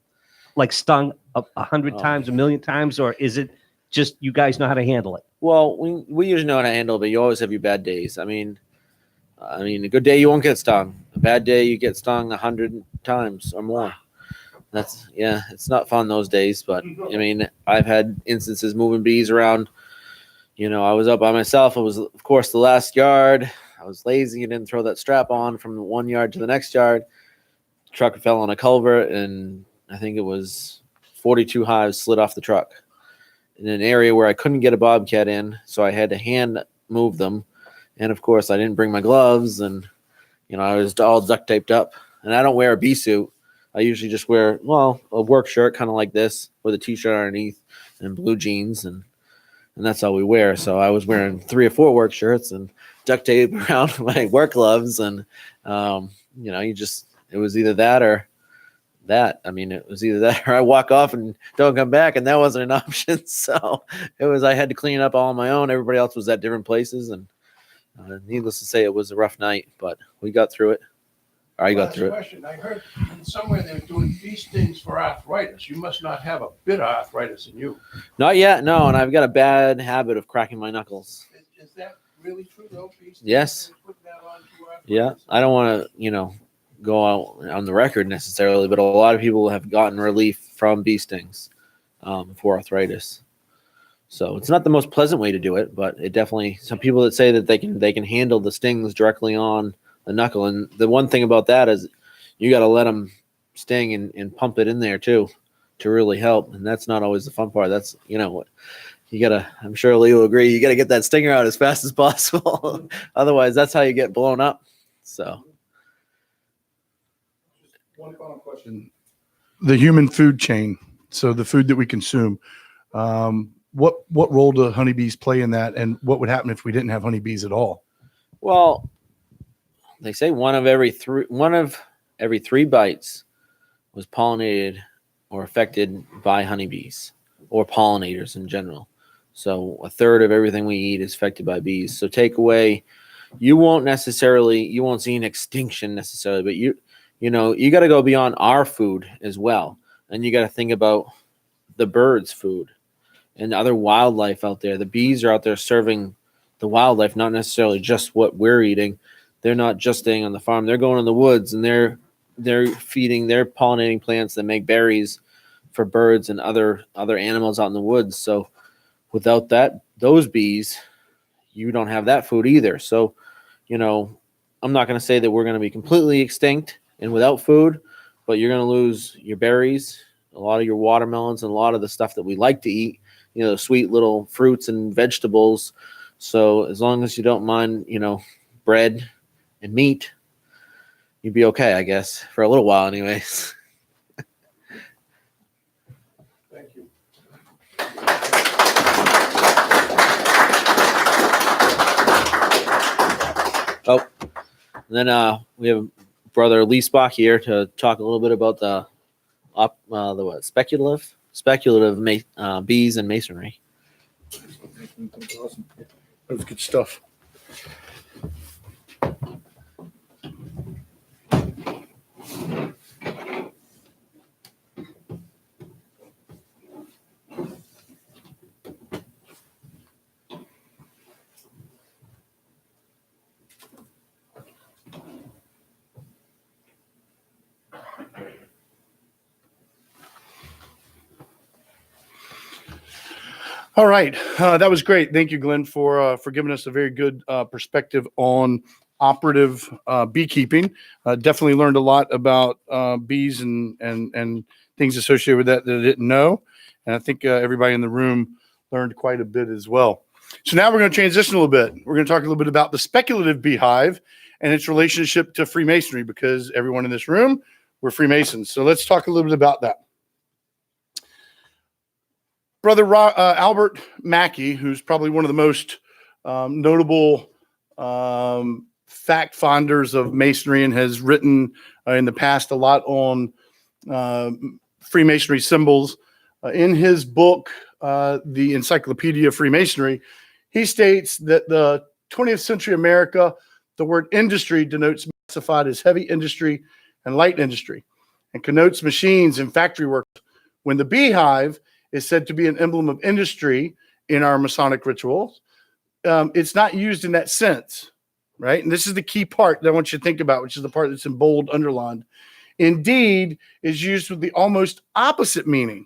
Speaker 6: like stung 100 times, 1,000,000 times, or is it just you guys know how to handle it?
Speaker 3: Well, we usually know how to handle it, but you always have your bad days. A good day you won't get stung. A bad day you get stung 100 times or more. It's not fun those days, but I've had instances moving bees around. I was up by myself. It was, of course, the last yard. I was lazy and didn't throw that strap on from the one yard to the next yard. Truck fell on a culvert, and I think it was 42 hives slid off the truck in an area where I couldn't get a bobcat in, so I had to hand move them. And of course, I didn't bring my gloves, and I was all duct taped up. And I don't wear a bee suit. I usually just wear a work shirt, kind of like this, with a t-shirt underneath and blue jeans, and that's all we wear. So I was wearing 3 or 4 work shirts and duct tape around my work gloves, and it was either that or that. It was either that or I walk off and don't come back, and that wasn't an option. So I had to clean it up all on my own. Everybody else was at different places, and needless to say, it was a rough night, but we got through it. I got through it.
Speaker 4: Question. I heard somewhere they were doing bee stings for arthritis. You must not have a bit of arthritis in you.
Speaker 3: Not yet, no, and I've got a bad habit of cracking my knuckles.
Speaker 4: Is that really true, though? Bee stings?
Speaker 3: Yes.
Speaker 4: Put that on to arthritis?
Speaker 3: Yeah, I don't want to, go out on the record necessarily, but a lot of people have gotten relief from bee stings for arthritis. So it's not the most pleasant way to do it, but it definitely, some people that say that they can handle the stings directly on the knuckle. And the one thing about that is you got to let them sting and pump it in there too to really help. And that's not always the fun part. That's, what you got to, I'm sure Lee will agree, you got to get that stinger out as fast as possible. Otherwise, that's how you get blown up. So.
Speaker 1: One final question. The human food chain. So the food that we consume, what role do honeybees play in that? And what would happen if we didn't have honeybees at all?
Speaker 3: Well, they say one of every three bites was pollinated or affected by honeybees or pollinators in general. So a third of everything we eat is affected by bees. So take away, you won't see an extinction necessarily, but you got to go beyond our food as well. And you got to think about the birds' food and other wildlife out there. The bees are out there serving the wildlife, not necessarily just what we're eating. They're not just staying on the farm. They're going in the woods and they're pollinating plants that make berries for birds and other animals out in the woods. So without those bees, you don't have that food either. So, I'm not going to say that we're going to be completely extinct and without food, but you're going to lose your berries, a lot of your watermelons, and a lot of the stuff that we like to eat, sweet little fruits and vegetables. So as long as you don't mind, bread and meat, you'd be okay, I guess, for a little while anyways.
Speaker 4: Thank you.
Speaker 3: Oh, and then we have Brother Lee Spach here to talk a little bit about the speculative bees and masonry.
Speaker 1: That was good stuff. All right, that was great. Thank you, Glenn, for giving us a very good perspective on operative beekeeping. Definitely learned a lot about bees and things associated with that I didn't know, and I think everybody in the room learned quite a bit as well. So now we're going to transition a little bit. We're going to talk a little bit about the speculative beehive and its relationship to Freemasonry, because everyone in this room, we're Freemasons. So let's talk a little bit about that. Brother Albert Mackey, who's probably one of the most notable fact finders of Masonry and has written in the past a lot on Freemasonry symbols. In his book, The Encyclopedia of Freemasonry, he states that the 20th century America, the word industry denotes classified as heavy industry and light industry and connotes machines and factory work. When the beehive is said to be an emblem of industry in our Masonic rituals, it's not used in that sense, right? And this is the key part that I want you to think about, which is the part that's in bold, underlined. Indeed is used with the almost opposite meaning,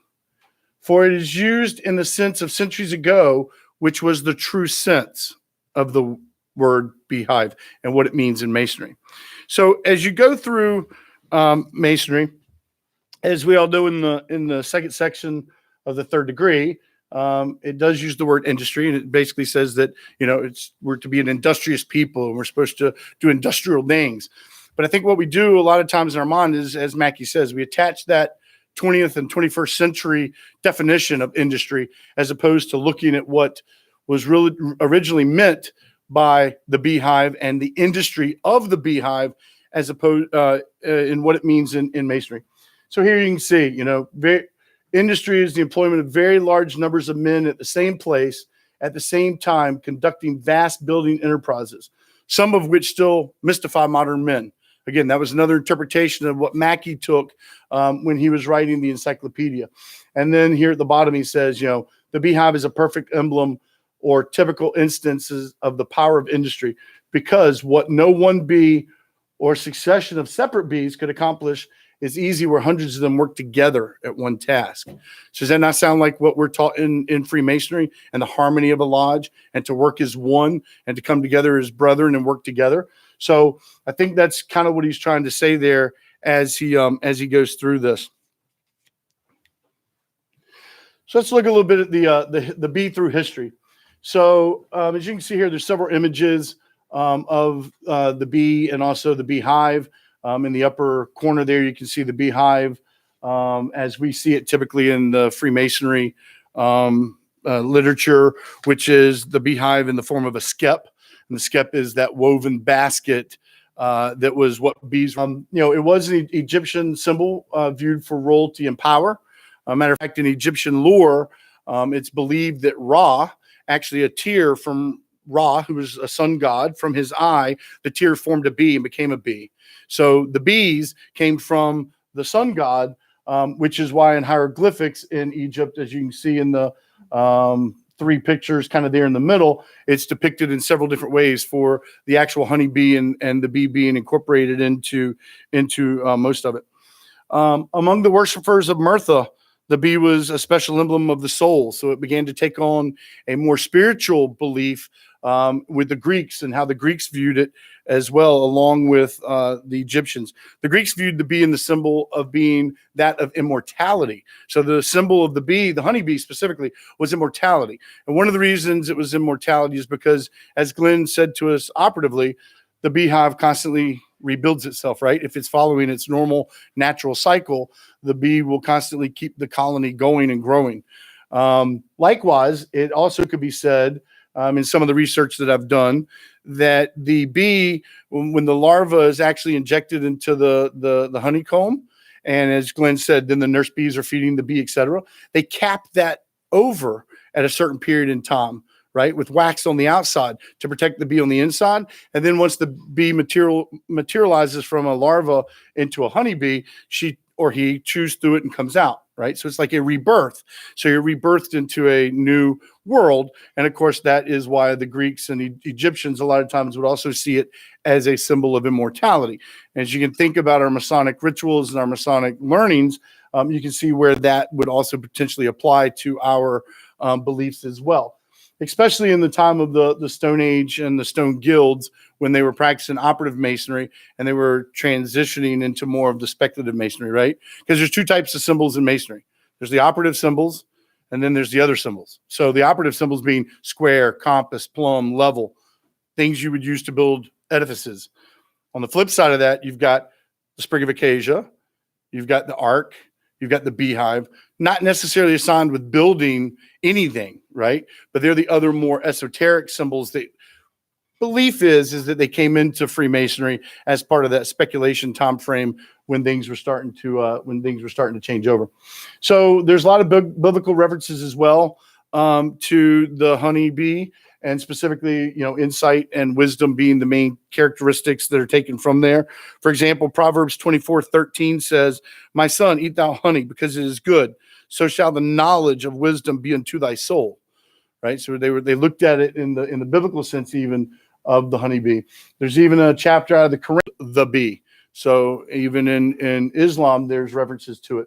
Speaker 1: for it is used in the sense of centuries ago, which was the true sense of the word beehive and what it means in Masonry. So as you go through Masonry, as we all know in the second section of the third degree, it does use the word industry, and it basically says that we're to be an industrious people and we're supposed to do industrial things. But I think what we do a lot of times in our mind is, as Mackie says, we attach that 20th and 21st century definition of industry as opposed to looking at what was really originally meant by the beehive and the industry of the beehive as opposed in what it means in Masonry. So here you can see, industry is the employment of very large numbers of men at the same place at the same time, conducting vast building enterprises, some of which still mystify modern men. Again, that was another interpretation of what Mackey took when he was writing the encyclopedia. And then here at the bottom, he says, the beehive is a perfect emblem or typical instances of the power of industry, because what no one bee or succession of separate bees could accomplish is easy where hundreds of them work together at one task. So does that not sound like what we're taught in Freemasonry and the harmony of a lodge, and to work as one and to come together as brethren and work together? So I think that's kind of what he's trying to say there as he goes through this. So let's look a little bit at the bee through history. So as you can see here, there's several images of the bee and also the beehive. In the upper corner there, you can see the beehive as we see it typically in the Freemasonry literature, which is the beehive in the form of a skep. And the skep is that woven basket that was what bees. It was an Egyptian symbol viewed for royalty and power. Matter of fact, in Egyptian lore, it's believed that Ra, actually a tear from Ra, who was a sun god, from his eye, the tear formed a bee and became a bee. So the bees came from the sun god, which is why in hieroglyphics in Egypt, as you can see in the three pictures kind of there in the middle, it's depicted in several different ways for the actual honeybee and the bee being incorporated into most of it. Among the worshippers of Myrtha, the bee was a special emblem of the soul. So it began to take on a more spiritual belief with the Greeks and how the Greeks viewed it as well, along with the Egyptians. The Greeks viewed the bee in the symbol of being that of immortality. So the symbol of the bee, the honeybee specifically, was immortality. And one of the reasons it was immortality is because, as Glenn said to us operatively, the beehive constantly rebuilds itself, right? If it's following its normal natural cycle, the bee will constantly keep the colony going and growing. Likewise, it also could be said in some of the research that I've done that the bee, when the larva is actually injected into the honeycomb, and as Glenn said, then the nurse bees are feeding the bee, etc., they cap that over at a certain period in time, right, with wax on the outside to protect the bee on the inside. And then once the bee materializes from a larva into a honeybee, she or he chews through it and comes out, right? So it's like a rebirth. So you're rebirthed into a new world. And of course, that is why the Greeks and Egyptians a lot of times would also see it as a symbol of immortality. As you can think about our Masonic rituals and our Masonic learnings, you can see where that would also potentially apply to our beliefs as well, especially in the time of the Stone Age and the Stone Guilds, when they were practicing operative masonry and they were transitioning into more of the speculative masonry, right? Because there's two types of symbols in masonry. There's the operative symbols, and then there's the other symbols. So the operative symbols being square, compass, plumb, level, things you would use to build edifices. On the flip side of that, you've got the sprig of acacia, you've got the arc, you've got the beehive, not necessarily assigned with building anything, right? But they're the other more esoteric symbols that belief is that they came into Freemasonry as part of that speculation time frame when things were starting to change over. So there's a lot of biblical references as well to the honeybee, and specifically, insight and wisdom being the main characteristics that are taken from there. For example, Proverbs 24:13 says, "My son, eat thou honey, because it is good. So shall the knowledge of wisdom be unto thy soul." Right. So they looked at it in the biblical sense even of the honeybee. There's even a chapter out of the Quran, the bee. So even in Islam, there's references to it.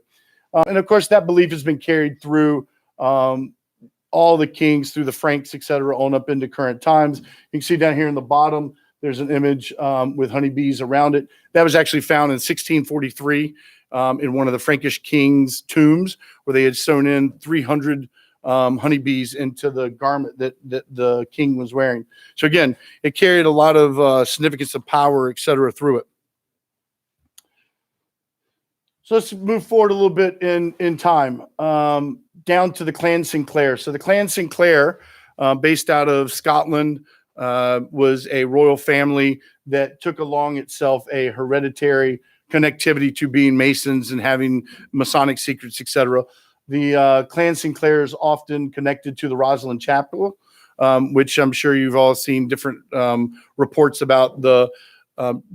Speaker 1: And of course, that belief has been carried through all the kings, through the Franks, etc., on up into current times. You can see down here in the bottom, there's an image with honeybees around it. That was actually found in 1643 in one of the Frankish kings' tombs, where they had sewn in 300 honeybees into the garment that the king was wearing. So again, it carried a lot of significance of power, etc., through it. So let's move forward a little bit in time, down to the Clan Sinclair. So the Clan Sinclair, based out of Scotland, was a royal family that took along itself a hereditary connectivity to being Masons and having Masonic secrets, etc. The Clan Sinclair is often connected to the Rosalind Chapel, which I'm sure you've all seen different reports about, the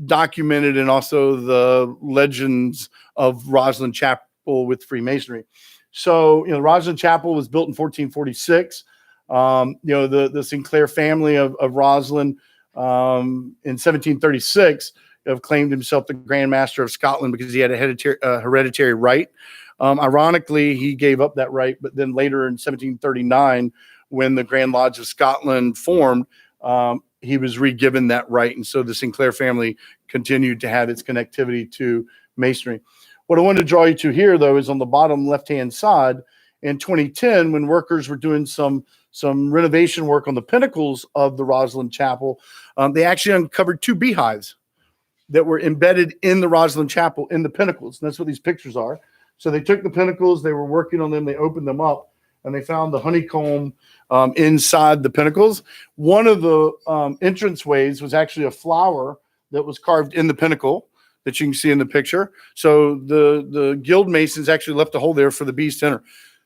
Speaker 1: documented, and also the legends of Rosalind Chapel with Freemasonry. So, Rosalind Chapel was built in 1446. The Sinclair family of Rosalind in 1736 have claimed himself the Grand Master of Scotland because he had a hereditary right. Ironically, he gave up that right, but then later in 1739, when the Grand Lodge of Scotland formed, he was re-given that right. And so the Sinclair family continued to have its connectivity to Masonry. What I wanted to draw you to here, though, is on the bottom left-hand side. In 2010, when workers were doing some renovation work on the pinnacles of the Rosalind Chapel, they actually uncovered two beehives that were embedded in the Rosalind Chapel in the pinnacles. And that's what these pictures are. So they took the pinnacles, they were working on them, they opened them up, and they found the honeycomb inside the pinnacles. One of the entranceways was actually a flower that was carved in the pinnacle that you can see in the picture. So the guild masons actually left a hole there for the bees to enter.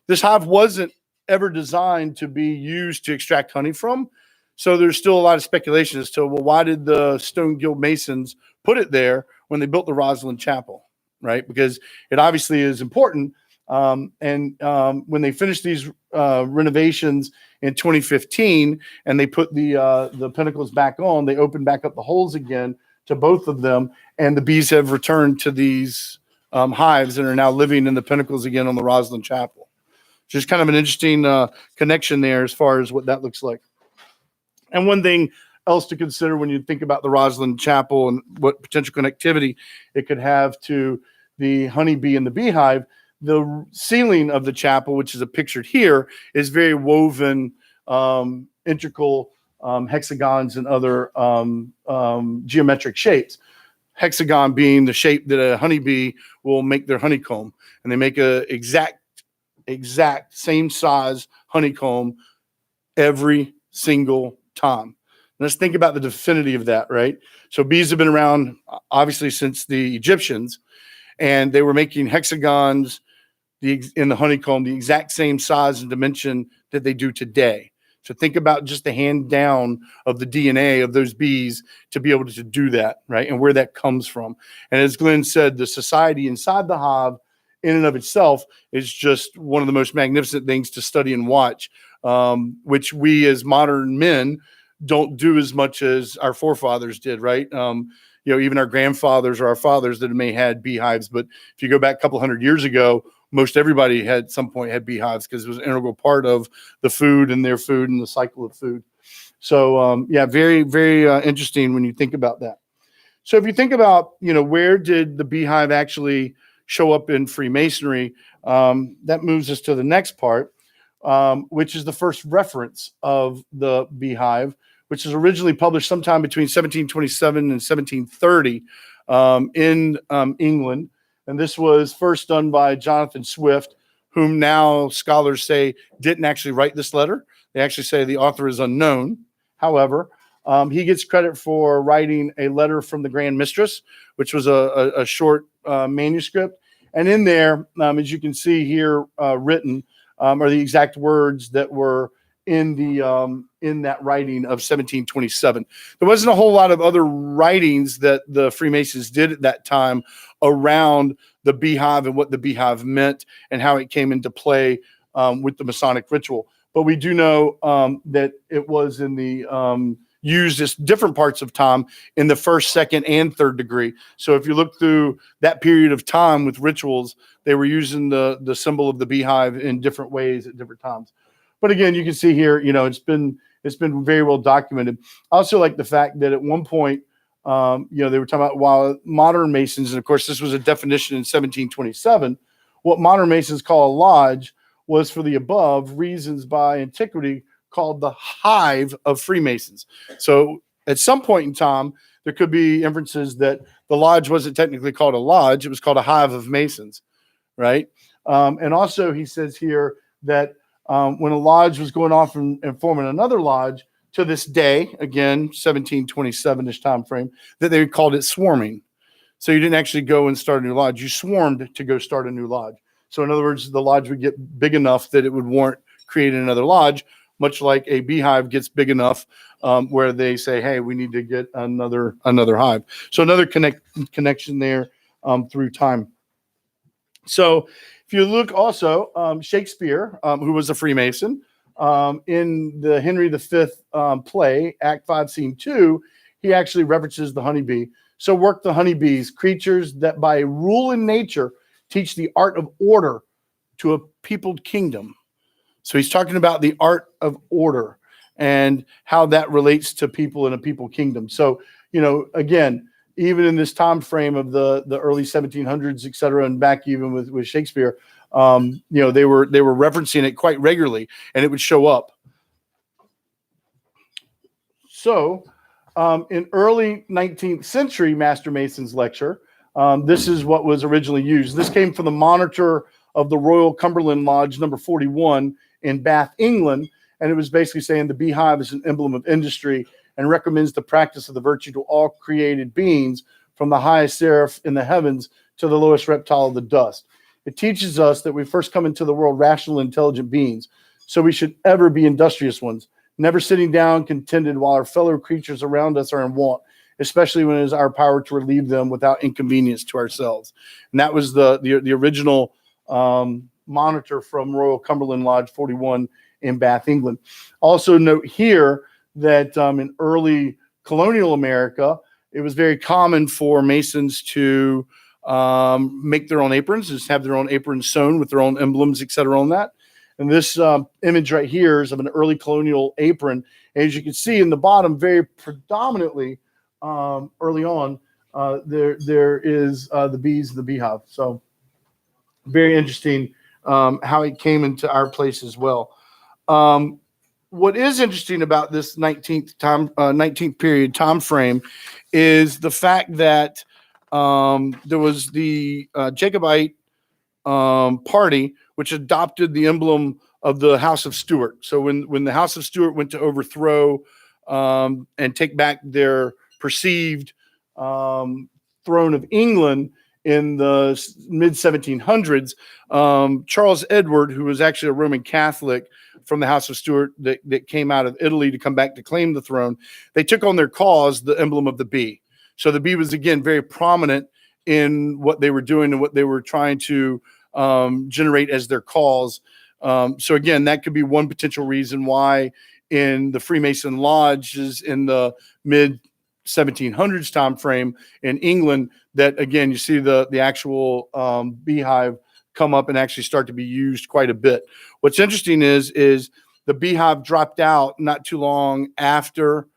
Speaker 1: This hive wasn't ever designed to be used to extract honey from. So there's still a lot of speculation as to, well, why did the stone guild masons put it there when they built the Rosalind Chapel, right? Because it obviously is important. When they finished these renovations in 2015 and they put the pinnacles back on, they opened back up the holes again to both of them, and the bees have returned to these hives and are now living in the pinnacles again on the Rosalind Chapel. Just kind of an interesting connection there as far as what that looks like. And one thing else to consider when you think about the Rosalind Chapel and what potential connectivity it could have to the honeybee and the beehive, the ceiling of the chapel, which is pictured here, is very woven, integral hexagons and other geometric shapes. Hexagon being the shape that a honeybee will make their honeycomb, and they make a exact same size honeycomb every single time. Let's think about the definity of that, right? So bees have been around obviously since the Egyptians, and they were making hexagons in the honeycomb the exact same size and dimension that they do today. So think about just the hand down of the DNA of those bees to be able to do that, right? And where that comes from. And as Glenn said, the society inside the hive in and of itself is just one of the most magnificent things to study and watch, which we as modern men don't do as much as our forefathers did, right? Even our grandfathers or our fathers that may had beehives. But if you go back a couple hundred years ago, most everybody at some point had beehives because it was an integral part of the food and their food and the cycle of food. So, very, very interesting when you think about that. So if you think about, where did the beehive actually show up in Freemasonry, that moves us to the next part, which is the first reference of the beehive, which is originally published sometime between 1727 and 1730 in England. And this was first done by Jonathan Swift, whom now scholars say didn't actually write this letter. They actually say the author is unknown. However, he gets credit for writing a letter from the Grand Mistress, which was a short manuscript. And in there, as you can see here written, are the exact words that were in that writing of 1727. There wasn't a whole lot of other writings that the Freemasons did at that time around the beehive and what the beehive meant and how it came into play with the Masonic ritual. But we do know that it was in the used as different parts of time in the first, second, and third degree. So if you look through that period of time with rituals, they were using the symbol of the beehive in different ways at different times. But again, you can see here, it's been very well documented. I also like the fact that at one point, they were talking about while modern Masons, and of course this was a definition in 1727, what modern Masons call a lodge was for the above reasons by antiquity called the hive of Freemasons. So at some point in time, there could be inferences that the lodge wasn't technically called a lodge, it was called a hive of Masons, right? And also he says here that when a lodge was going off and forming another lodge, to this day, again, 1727-ish time frame, that they called it swarming. So you didn't actually go and start a new lodge. You swarmed to go start a new lodge. So in other words, the lodge would get big enough that it would warrant creating another lodge, much like a beehive gets big enough where they say, hey, we need to get another hive. So another connection there through time. So if you look also, Shakespeare, who was a Freemason, in the Henry V play, Act 5, Scene 2, he actually references the honeybee. So work the honeybees, creatures that by rule in nature teach the art of order to a peopled kingdom. So he's talking about the art of order and how that relates to people in a people kingdom. So, again, even in this time frame of the early 1700s, et cetera, and back even with Shakespeare, they were referencing it quite regularly, and it would show up. So, in early 19th century Master Mason's lecture, this is what was originally used. This came from the monitor of the Royal Cumberland Lodge, number 41 in Bath, England, and it was basically saying the beehive is an emblem of industry and recommends the practice of the virtue to all created beings, from the highest seraph in the heavens to the lowest reptile of the dust. It teaches us that we first come into the world rational, intelligent beings, so we should ever be industrious ones, never sitting down contented while our fellow creatures around us are in want, especially when it is our power to relieve them without inconvenience to ourselves. And that was the original monitor from Royal Cumberland Lodge 41 in Bath, England. Also note here that in early colonial America, it was very common for Masons to make their own aprons, just have their own aprons sewn with their own emblems, etc. on that. And this image right here is of an early colonial apron. As you can see in the bottom, very predominantly early on, there is the bees and the beehive. So very interesting how it came into our place as well. What is interesting about this 19th period time frame is the fact that there was the Jacobite party which adopted the emblem of the House of Stuart. So when the House of Stuart went to overthrow and take back their perceived throne of England in the mid 1700s, Charles Edward, who was actually a Roman Catholic from the House of Stuart that came out of Italy to come back to claim the throne, they took on their cause the emblem of the bee. So the bee was, again, very prominent in what they were doing and what they were trying to generate as their cause. So again, that could be one potential reason why in the Freemason lodges in the mid 1700s time frame in England, that again, you see the actual beehive come up and actually start to be used quite a bit. What's interesting is the beehive dropped out not too long after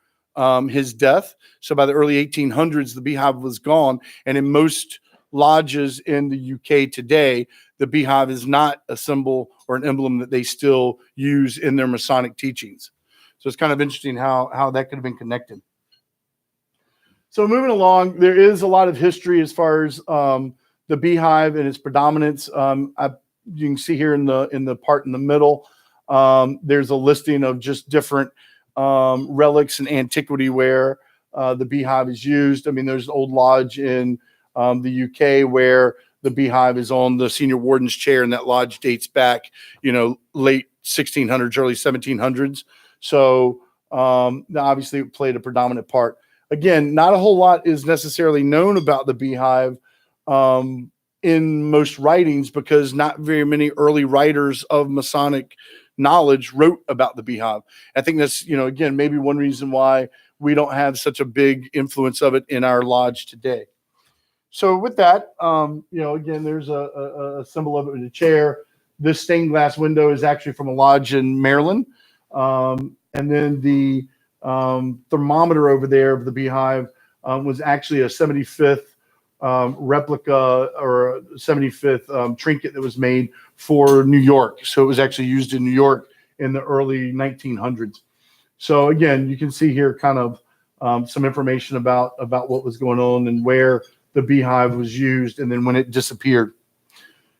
Speaker 1: his death. So by the early 1800s, the beehive was gone. And in most lodges in the UK today, the beehive is not a symbol or an emblem that they still use in their Masonic teachings. So it's kind of interesting how that could have been connected. So moving along, there is a lot of history as far as the beehive and its predominance. You can see here in the part in the middle, there's a listing of just different relics and antiquity where the beehive is used. I mean, there's an old lodge in the UK where the beehive is on the senior warden's chair, and that lodge dates back, late 1600s, early 1700s. So obviously it played a predominant part. Again, not a whole lot is necessarily known about the beehive in most writings, because not very many early writers of Masonic knowledge wrote about the beehive. I think that's, again, maybe one reason why we don't have such a big influence of it in our lodge today. So with that, again, there's a symbol of it in a chair. This stained glass window is actually from a lodge in Maryland. And then the thermometer over there of the beehive was actually a 75th replica or a 75th trinket that was made for New York. So it was actually used in New York in the early 1900s. So again, you can see here kind of some information about what was going on and where the beehive was used and then when it disappeared.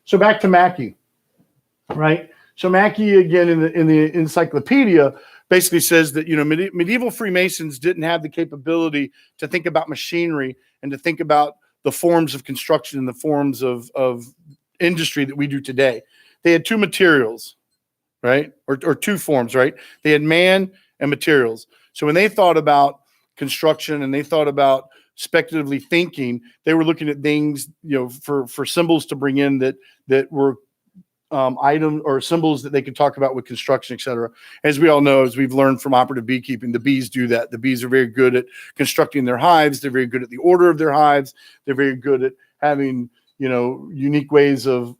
Speaker 1: So back to Mackey, right? So Mackey, again, in the encyclopedia, basically says that, medieval Freemasons didn't have the capability to think about machinery and to think about the forms of construction and the forms of industry that we do today. They had two materials, right? Or two forms, right? They had man and materials. So when they thought about construction and they thought about speculatively thinking, they were looking at things, for symbols to bring in that were items or symbols that they could talk about with construction, et cetera. As we all know, as we've learned from operative beekeeping, the bees do that. The bees are very good at constructing their hives. They're very good at the order of their hives. They're very good at having, unique ways of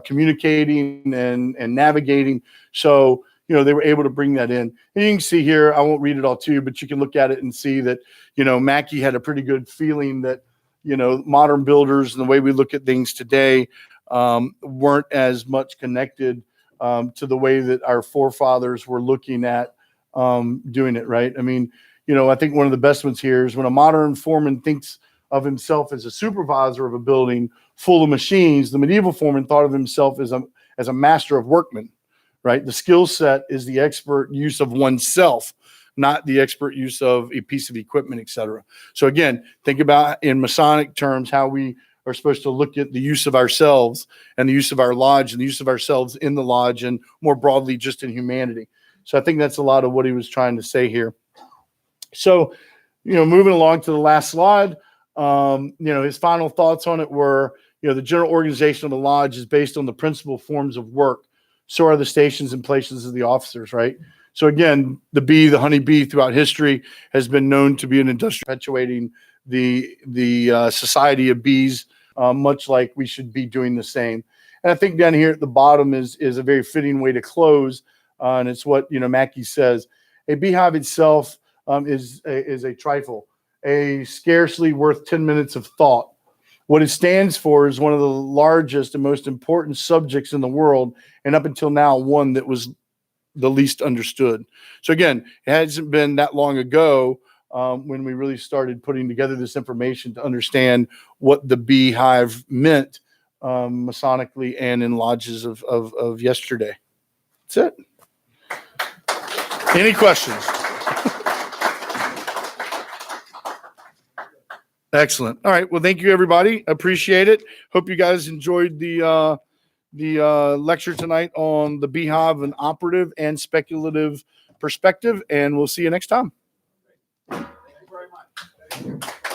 Speaker 1: communicating and navigating. So, they were able to bring that in. And you can see here, I won't read it all to you, but you can look at it and see that, Mackey had a pretty good feeling that, modern builders and the way we look at things today weren't as much connected to the way that our forefathers were looking at doing it, right? I mean, I think one of the best ones here is when a modern foreman thinks of himself as a supervisor of a building full of machines, the medieval foreman thought of himself as a master of workmen, right? The skill set is the expert use of oneself. not the expert use of a piece of equipment, etc. So again, think about in Masonic terms how we are supposed to look at the use of ourselves and the use of our lodge and the use of ourselves in the lodge and more broadly just in humanity. So I think that's a lot of what he was trying to say here. So, moving along to the last slide, his final thoughts on it were, the general organization of the lodge is based on the principal forms of work. So are the stations and places of the officers, right? So again, the honeybee throughout history has been known to be an industry perpetuating the society of bees, much like we should be doing the same. And I think down here at the bottom is a very fitting way to close, and it's what Mackey says: a beehive itself is a trifle, a scarcely worth 10 minutes of thought. What it stands for is one of the largest and most important subjects in the world, and up until now, one that was the least understood. So again, it hasn't been that long ago when we really started putting together this information to understand what the beehive meant Masonically and in lodges of yesterday. That's it. Any questions? Excellent. All right. Well, thank you, everybody. Appreciate it. Hope you guys enjoyed the lecture tonight on the Beehive and Operative and Speculative perspective, and we'll see you next time.
Speaker 4: Thank you very much.